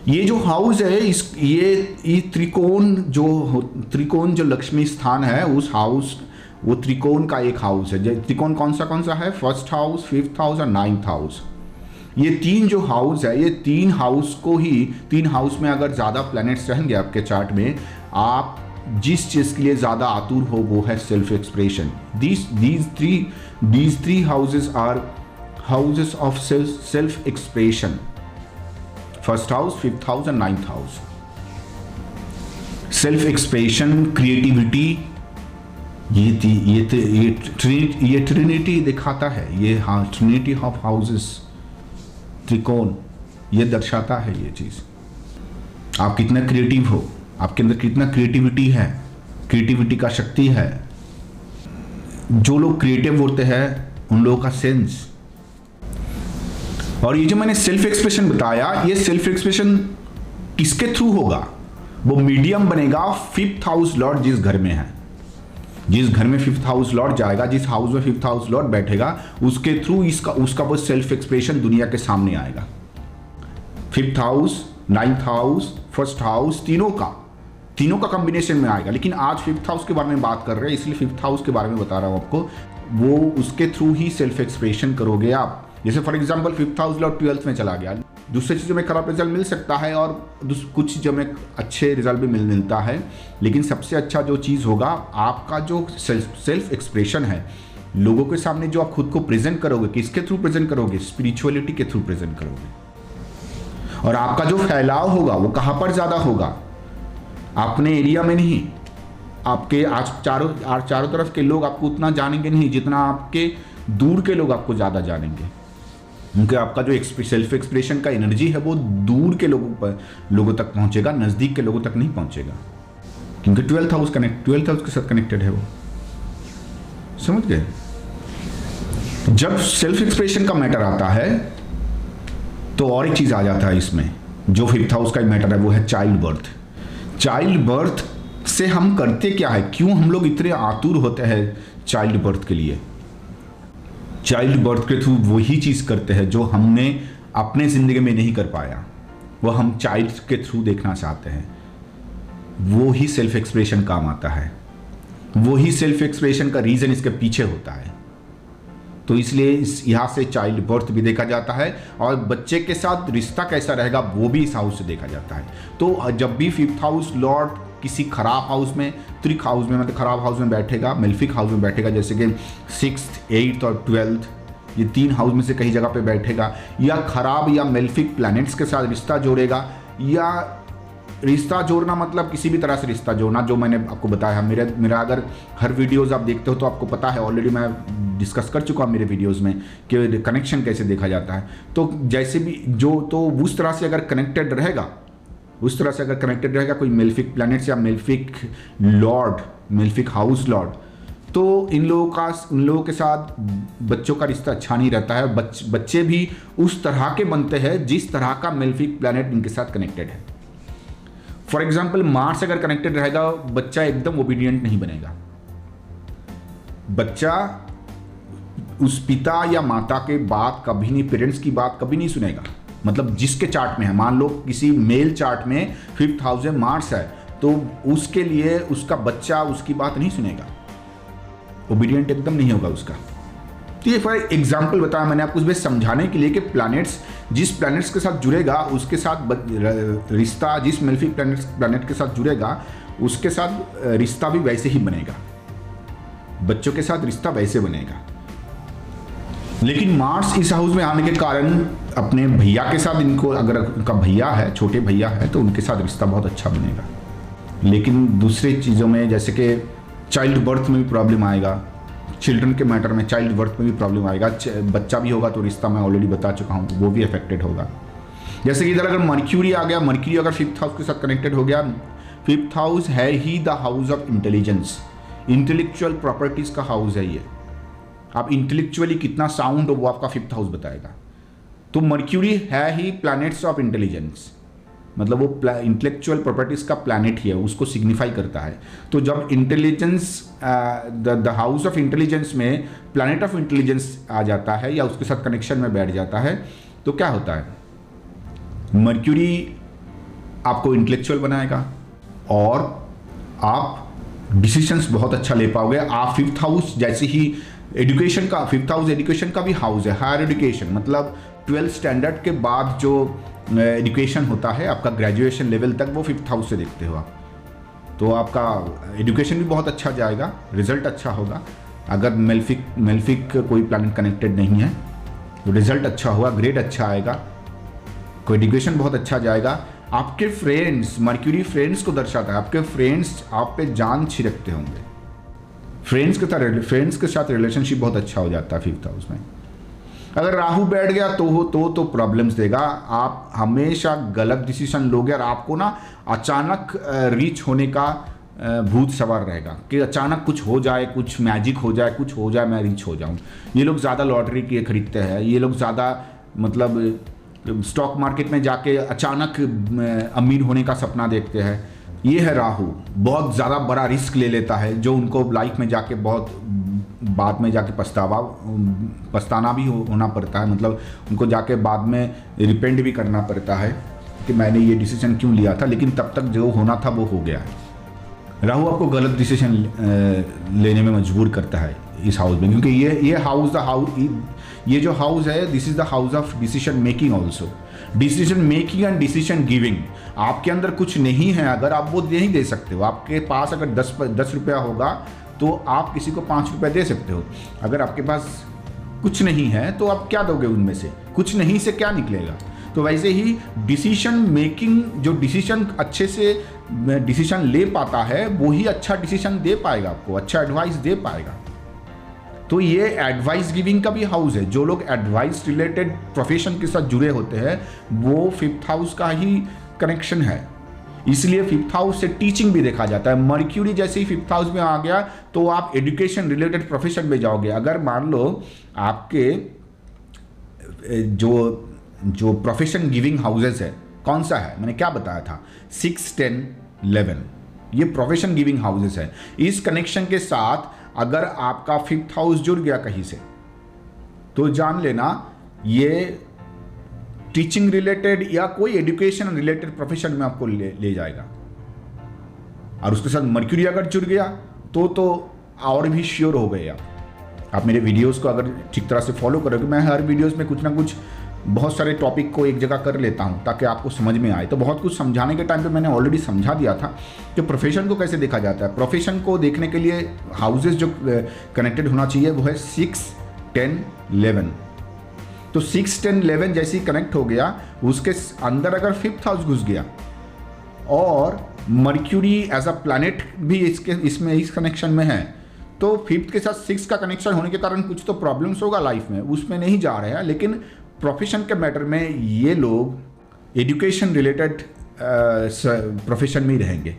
ये जो हाउस है ये त्रिकोण जो लक्ष्मी स्थान है उस हाउस, वो त्रिकोण का एक हाउस है। त्रिकोण कौन सा है? फर्स्ट हाउस, फिफ्थ हाउस और नाइन्थ हाउस। ये तीन जो हाउस है, ये तीन हाउस में अगर ज़्यादा प्लैनेट्स रहेंगे आपके चार्ट में, आप जिस चीज़ के लिए ज़्यादा आतुर हो वो है self expression. These three houses are houses of self expression, first house, fifth house और ninth house. Self expression, creativity, ये ट्रिनिटी दिखाता है। ये हाँ, ट्रिनिटी ऑफ हाउसेस, त्रिकोण, ये दर्शाता है ये चीज। आप कितना क्रिएटिव हो, आपके अंदर कितना क्रिएटिविटी है, क्रिएटिविटी का शक्ति है। जो लोग क्रिएटिव होते हैं उन लोगों का सेंस। और ये जो मैंने सेल्फ एक्सप्रेशन बताया, ये सेल्फ एक्सप्रेशन किसके थ्रू होगा? वो मीडियम बनेगा फिफ्थ हाउस लॉर्ड जिस घर में है। जिस घर में फिफ्थ हाउस लॉर्ड जाएगा, जिस हाउस में फिफ्थ हाउस लॉर्ड बैठेगा, उसके थ्रू उसका वो सेल्फ एक्सप्रेशन दुनिया के सामने आएगा। Fifth house, ninth house, first house, तीनों का कॉम्बिनेशन में आएगा। लेकिन आज फिफ्थ हाउस के बारे में बात कर रहे हैं, इसलिए फिफ्थ हाउस के बारे में बता रहा हूं आपको। वो उसके थ्रू ही सेल्फ एक्सप्रेशन करोगे आप। जैसे for example fifth house Lord 12th में चला गया, दूसरी चीज़ों में खराब रिजल्ट मिल सकता है और कुछ चीज़ों में अच्छे रिजल्ट भी मिलता है। लेकिन सबसे अच्छा जो चीज़ होगा, आपका जो सेल्फ एक्सप्रेशन है, लोगों के सामने जो आप खुद को प्रेजेंट करोगे, किसके थ्रू प्रेजेंट करोगे? स्पिरिचुअलिटी के थ्रू प्रेजेंट करोगे। और आपका जो फैलाव होगा वो कहाँ पर ज़्यादा होगा? अपने एरिया में नहीं। आपके आज चारों तरफ के लोग आपको उतना जानेंगे नहीं जितना आपके दूर के लोग आपको ज़्यादा जानेंगे, क्योंकि आपका जो सेल्फ एक्सप्रेशन का एनर्जी है वो दूर के लोगों तक पहुंचेगा, नज़दीक के लोगों तक नहीं पहुंचेगा, क्योंकि 12th हाउस के साथ कनेक्टेड है वो। समझ गए? जब सेल्फ एक्सप्रेशन का मैटर आता है तो और एक चीज़ आ जाता है इसमें, जो फिफ्थ हाउस का मैटर है, वो है चाइल्ड बर्थ। चाइल्ड बर्थ से हम करते क्या है? क्यों हम लोग इतने आतुर होते हैं चाइल्ड बर्थ के लिए? चाइल्ड बर्थ के थ्रू वही चीज़ करते हैं जो हमने अपने ज़िंदगी में नहीं कर पाया, वो हम चाइल्ड के थ्रू देखना चाहते हैं। वो ही सेल्फ एक्सप्रेशन काम आता है, वो ही सेल्फ एक्सप्रेशन का रीज़न इसके पीछे होता है। तो इसलिए यहाँ से चाइल्ड बर्थ भी देखा जाता है और बच्चे के साथ रिश्ता कैसा रहेगा वो भी इस हाउस से देखा जाता है। तो जब भी फिफ्थ हाउस लॉर्ड किसी खराब हाउस में, त्रिक हाउस में, मतलब खराब हाउस में बैठेगा, मेल्फिक हाउस में बैठेगा, जैसे कि 6th, 8th और 12th, ये तीन हाउस में से कहीं जगह पे बैठेगा, या खराब या मेल्फिक प्लैनेट्स के साथ रिश्ता जोड़ेगा, या रिश्ता जोड़ना मतलब किसी भी तरह से रिश्ता जोड़ना, जो मैंने आपको बताया। मेरा अगर हर वीडियोज़ आप देखते हो तो आपको पता है, ऑलरेडी मैं डिस्कस कर चुका हूँ मेरे वीडियोज़ में कि कनेक्शन कैसे देखा जाता है। तो जैसे भी तो उस तरह से अगर कनेक्टेड रहेगा, कोई मेल्फिक प्लैनेट्स या मेल्फिक लॉर्ड, मेल्फिक हाउस लॉर्ड, तो इन लोगों के साथ बच्चों का रिश्ता अच्छा नहीं रहता है। बच्चे भी उस तरह के बनते हैं जिस तरह का मेल्फिक प्लैनेट इनके साथ कनेक्टेड है। फॉर एग्जाम्पल मार्स अगर कनेक्टेड रहेगा, बच्चा एकदम ओबीडियंट नहीं बनेगा। बच्चा उस पिता या माता के बात कभी नहीं, पेरेंट्स की बात कभी नहीं सुनेगा। मतलब जिसके चार्ट में है, मान लो किसी मेल चार्ट में फिफ्थ हाउस में मार्स है, तो उसके लिए उसका बच्चा उसकी बात नहीं सुनेगा, ओबीडियंट एकदम नहीं होगा उसका। तो ये फॉर एग्जाम्पल बताया मैंने आपको उसमें समझाने के लिए कि प्लैनेट्स, जिस प्लैनेट्स के साथ जुड़ेगा उसके साथ रिश्ता, जिस मेल्फिक प्लैनेट के साथ जुड़ेगा उसके साथ रिश्ता भी वैसे ही बनेगा, बच्चों के साथ रिश्ता वैसे बनेगा। लेकिन मार्स इस हाउस में आने के कारण अपने भैया के साथ, इनको अगर उनका भैया है, छोटे भैया है, तो उनके साथ रिश्ता बहुत अच्छा बनेगा। लेकिन दूसरी चीज़ों में, जैसे कि चाइल्ड बर्थ में भी प्रॉब्लम आएगा, चिल्ड्रन के मैटर में चाइल्ड बर्थ में भी प्रॉब्लम आएगा। बच्चा भी होगा तो रिश्ता मैं ऑलरेडी बता चुका हूँ, वो भी अफेक्टेड होगा। जैसे कि इधर अगर मर्क्यूरी आ गया, मर्क्यूरी अगर फिफ्थ हाउस के साथ कनेक्टेड हो गया, फिफ्थ हाउस है ही the house of intelligence, intellectual properties का हाउस है ये। आप इंटेलेक्चुअली कितना साउंड हो वो आपका फिफ्थ हाउस बताएगा। तो मर्क्यूरी है ही प्लैनेट्स ऑफ इंटेलिजेंस, मतलब वो इंटेलेक्चुअल प्रॉपर्टीज़ का प्लैनेट ही है, उसको सिग्निफाई करता है। तो जब intelligence, the house of intelligence में प्लैनेट ऑफ इंटेलिजेंस आ जाता है या उसके साथ कनेक्शन में बैठ जाता है, तो क्या होता है? मर्क्यूरी आपको इंटेलेक्चुअल बनाएगा और आप डिसीजंस बहुत अच्छा ले पाओगे। आप 5th हाउस जैसे ही एजुकेशन का, 5th हाउस एजुकेशन का भी हाउस है, हायर एजुकेशन मतलब 12th स्टैंडर्ड के बाद जो एजुकेशन होता है आपका ग्रेजुएशन लेवल तक, वो 5th हाउस से देखते हो आप, तो आपका एजुकेशन भी बहुत अच्छा जाएगा, रिजल्ट अच्छा होगा। अगर मेल्फिक कोई प्लैनेट कनेक्टेड नहीं है तो रिजल्ट अच्छा होगा, ग्रेड अच्छा आएगा, कोई एजुकेशन बहुत अच्छा जाएगा। आपके फ्रेंड्स, मर्क्यूरी फ्रेंड्स को दर्शाता है, आपके फ्रेंड्स आप पे जान छिड़कते होंगे, फ्रेंड्स के साथ रिलेशनशिप बहुत अच्छा हो जाता है 5th हाउस में। अगर राहु बैठ गया तो प्रॉब्लम्स देगा, आप हमेशा गलत डिसीजन लोगे और आपको ना अचानक रीच होने का भूत सवार रहेगा कि अचानक कुछ हो जाए, कुछ मैजिक हो जाए, कुछ हो जाए, मैं रीच हो जाऊं। ये लोग ज़्यादा लॉटरी की खरीदते हैं, ये लोग ज़्यादा मतलब स्टॉक मार्केट में जाके अचानक अमीर होने का सपना देखते हैं। ये है राहु, बहुत ज़्यादा बड़ा रिस्क ले लेता है जो उनको लाइफ में जाके बहुत बाद में जाके पछताना भी होना पड़ता है, मतलब उनको जाके बाद में रिपेंट भी करना पड़ता है कि मैंने ये डिसीजन क्यों लिया था, लेकिन तब तक जो होना था वो हो गया है। राहु आपको गलत डिसीजन लेने में मजबूर करता है इस हाउस में, क्योंकि ये जो हाउस है, this is the house of decision making also, decision making and decision giving. आपके अंदर कुछ नहीं है, अगर आप वो नहीं दे सकते हो, आपके पास अगर 10 रुपया होगा तो आप किसी को 5 रुपये दे सकते हो। अगर आपके पास कुछ नहीं है तो आप क्या दोगे उनमें से, कुछ नहीं से क्या निकलेगा। तो वैसे ही डिसीजन मेकिंग, जो डिसीजन अच्छे से डिसीजन ले पाता है वो ही अच्छा डिसीजन दे पाएगा, आपको अच्छा एडवाइस दे पाएगा। तो ये एडवाइस गिविंग का भी हाउस है। जो लोग एडवाइस रिलेटेड प्रोफेशन के साथ जुड़े होते हैं वो 5th हाउस का ही कनेक्शन है, इसलिए 5th हाउस से टीचिंग भी देखा जाता है। मर्क्यूरी जैसे ही 5th हाउस में आ गया तो आप एजुकेशन रिलेटेड प्रोफेशन में जाओगे। अगर मान लो आपके जो प्रोफेशन गिविंग हाउसेस है, कौन सा है, मैंने क्या बताया था, 6, 10, 11, ये प्रोफेशन गिविंग हाउसेस है। इस कनेक्शन के साथ अगर आपका 5th हाउस जुड़ गया कहीं से तो जान लेना ये टीचिंग रिलेटेड या कोई एजुकेशन रिलेटेड प्रोफेशन में आपको ले जाएगा। और उसके साथ मर्क्यूरी अगर जुड़ गया तो और भी श्योर हो गए आप मेरे वीडियोस को अगर ठीक तरह से फॉलो करोगे। मैं हर वीडियोस में कुछ ना कुछ बहुत सारे टॉपिक को एक जगह कर लेता हूं ताकि आपको समझ में आए। तो बहुत कुछ समझाने के टाइम पे मैंने ऑलरेडी समझा दिया था कि प्रोफेशन को कैसे देखा जाता है। प्रोफेशन को देखने के लिए हाउसेस जो कनेक्टेड होना चाहिए वो है 6, 10, 11। तो 6, 10, 11 जैसे ही कनेक्ट हो गया, उसके अंदर अगर 5th हाउस घुस गया और मर्क्यूरी एज अ प्लैनेट भी इस कनेक्शन में है, तो 5th के साथ 6 का कनेक्शन होने के कारण कुछ तो प्रॉब्लम्स होगा लाइफ में, उसमें नहीं जा रहे हैं। लेकिन प्रोफेशन के मैटर में ये लोग एजुकेशन रिलेटेड प्रोफेशन में ही रहेंगे,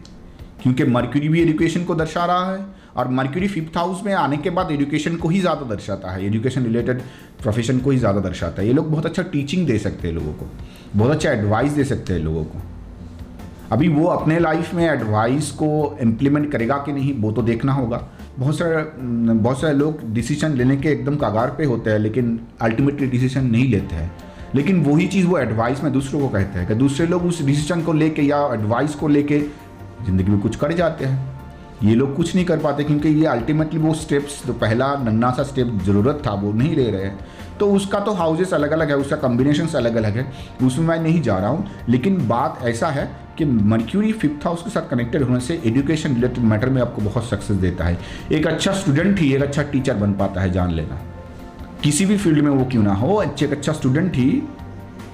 क्योंकि मर्क्यूरी भी एजुकेशन को दर्शा रहा है और मर्क्यूरी 5th हाउस में आने के बाद एजुकेशन को ही ज़्यादा दर्शाता है, एजुकेशन रिलेटेड प्रोफेशन को ही ज़्यादा दर्शाता है। ये लोग बहुत अच्छा टीचिंग दे सकते हैं लोगों को, बहुत अच्छा एडवाइस दे सकते हैं लोगों को। अभी वो अपने लाइफ में एडवाइस को इम्प्लीमेंट करेगा कि नहीं वो तो देखना होगा। बहुत सारे लोग डिसीजन लेने के एकदम कगार पे होते हैं लेकिन अल्टीमेटली डिसीजन नहीं लेते हैं। लेकिन वही चीज़ वो एडवाइस में दूसरों को कहते हैं कि दूसरे लोग उस डिसीजन को लेके या एडवाइस को लेके ज़िंदगी में कुछ कर जाते हैं। ये लोग कुछ नहीं कर पाते क्योंकि ये अल्टीमेटली वो स्टेप्स, जो पहला नन्ना सा स्टेप ज़रूरत था वो नहीं ले रहे हैं। तो उसका तो हाउसेस अलग अलग है, उसका कॉम्बिनेशंस अलग अलग है, उसमें मैं नहीं जा रहा हूँ। लेकिन बात ऐसा है कि मर्क्यूरी 5th हाउस के साथ कनेक्टेड होने से एजुकेशन रिलेटेड मैटर में आपको बहुत सक्सेस देता है। एक अच्छा स्टूडेंट ही एक अच्छा टीचर बन पाता है, जान लेना। किसी भी फील्ड में वो क्यों ना हो, एक अच्छा स्टूडेंट ही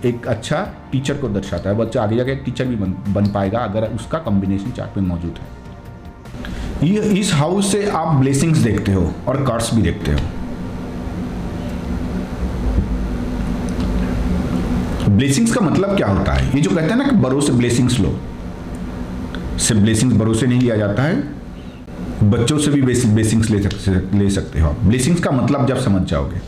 एक अच्छा टीचर को दर्शाता है। बच्चा आगे जाके एक टीचर भी बन पाएगा अगर उसका कॉम्बिनेशन चार्ट में मौजूद है। ये इस हाउस से आप ब्लेसिंग्स देखते हो और कर्स भी देखते हो। ब्लेसिंग्स का मतलब क्या होता है? ये जो कहते हैं ना कि भरोसे ब्लेसिंग्स लो, सिर्फ ब्लेसिंग्स भरोसे नहीं लिया जाता है, बच्चों से भी ब्लेसिंग्स ले सकते हो आप। ब्लेसिंग्स का मतलब जब समझ जाओगे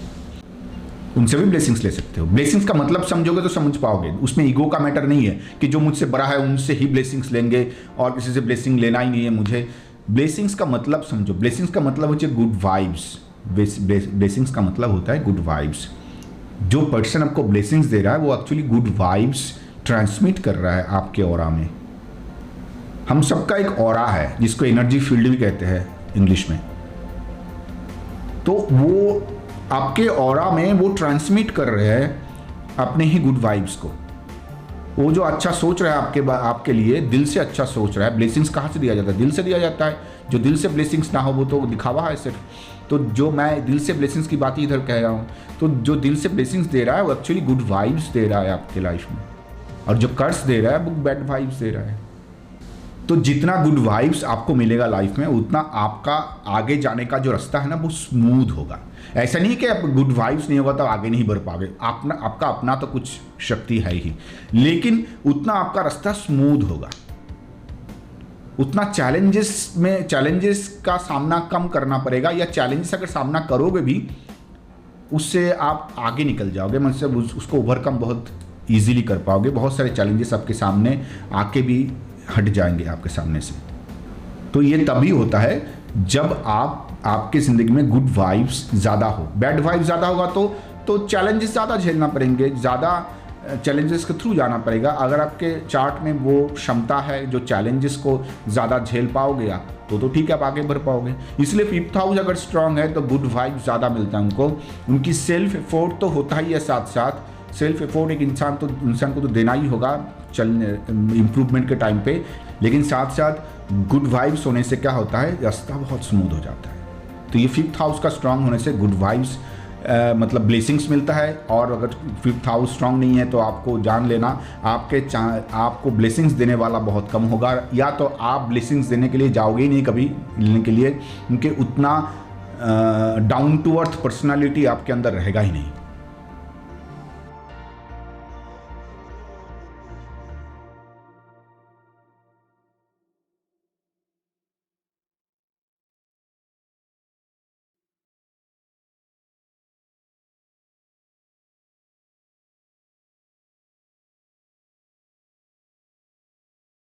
उनसे भी ब्लेसिंग्स ले सकते हो। ब्लेसिंग्स का मतलब समझोगे तो समझ पाओगे, उसमें ईगो का मैटर नहीं है कि जो मुझसे बड़ा है उनसे ही ब्लेसिंग्स लेंगे और किसी से ब्लेसिंग लेना ही नहीं है मुझे। ब्लेसिंग्स का मतलब समझो। ब्लेसिंग्स का मतलब होता है गुड वाइब्स। ब्लेसिंग्स का मतलब होता है गुड वाइब्स। जो पर्सन आपको ब्लेसिंग्स दे रहा है वो एक्चुअली गुड वाइब्स ट्रांसमिट कर रहा है आपके ऑरा में। हम सबका एक ऑरा है जिसको एनर्जी फील्ड भी कहते हैं इंग्लिश में। तो वो आपके ऑरा में वो ट्रांसमिट कर रहे हैं अपने ही गुड वाइब्स को। वो जो अच्छा सोच रहा है आपके लिए, दिल से अच्छा सोच रहा है। ब्लेसिंग्स कहाँ से दिया जाता है? दिल से दिया जाता है। जो दिल से ब्लेसिंग्स ना हो वो तो दिखावा है सिर्फ। तो जो मैं दिल से ब्लेसिंग्स की बात इधर कह रहा हूँ, तो जो दिल से ब्लेसिंग्स दे रहा है वो एक्चुअली गुड वाइब्स दे रहा है आपके लाइफ में, और जो कर्स दे रहा है वो बैड वाइब्स दे रहा है। तो जितना गुड वाइब्स आपको मिलेगा लाइफ में, उतना आपका आगे जाने का जो रास्ता है ना वो स्मूथ होगा। ऐसा नहीं कि आप गुड वाइब्स नहीं होगा तो आगे नहीं बढ़ पाओगे। आपका अपना तो कुछ शक्ति है ही, लेकिन उतना आपका रास्ता स्मूथ होगा, उतना चैलेंजेस का सामना कम करना पड़ेगा, या चैलेंजेस अगर सामना करोगे भी उससे आप आगे निकल जाओगे, मतलब उसको ओवरकम बहुत ईजिली कर पाओगे। बहुत सारे चैलेंजेस आपके सामने आके भी हट जाएंगे आपके सामने से। तो ये तभी होता है जब आपके ज़िंदगी में गुड वाइब्स ज़्यादा हो। बैड वाइब्स ज़्यादा होगा तो चैलेंजेस ज़्यादा झेलना पड़ेंगे, ज़्यादा चैलेंजेस के थ्रू जाना पड़ेगा। अगर आपके चार्ट में वो क्षमता है जो चैलेंजेस को ज़्यादा झेल पाओगे आप, तो ठीक है, आप आगे बढ़ पाओगे। इसलिए 5th हाउस अगर स्ट्रांग है तो गुड वाइब्स ज़्यादा मिलता है उनको। उनकी सेल्फ एफोर्ट तो होता ही है, साथ साथ सेल्फ एफोर्ट एक इंसान को तो देना ही होगा चलने इम्प्रूवमेंट के टाइम पे, लेकिन साथ साथ गुड वाइब्स होने से क्या होता है, रास्ता बहुत स्मूथ हो जाता है। तो ये 5th हाउस का स्ट्रांग होने से गुड वाइब्स मतलब ब्लेसिंग्स मिलता है। और अगर 5th हाउस स्ट्रांग नहीं है तो आपको जान लेना आपको ब्लेसिंग्स देने वाला बहुत कम होगा, या तो आप ब्लेसिंग्स देने के लिए जाओगे ही नहीं कभी लेने के लिए, क्योंकि उतना डाउन टू अर्थ पर्सनालिटी आपके अंदर रहेगा ही नहीं।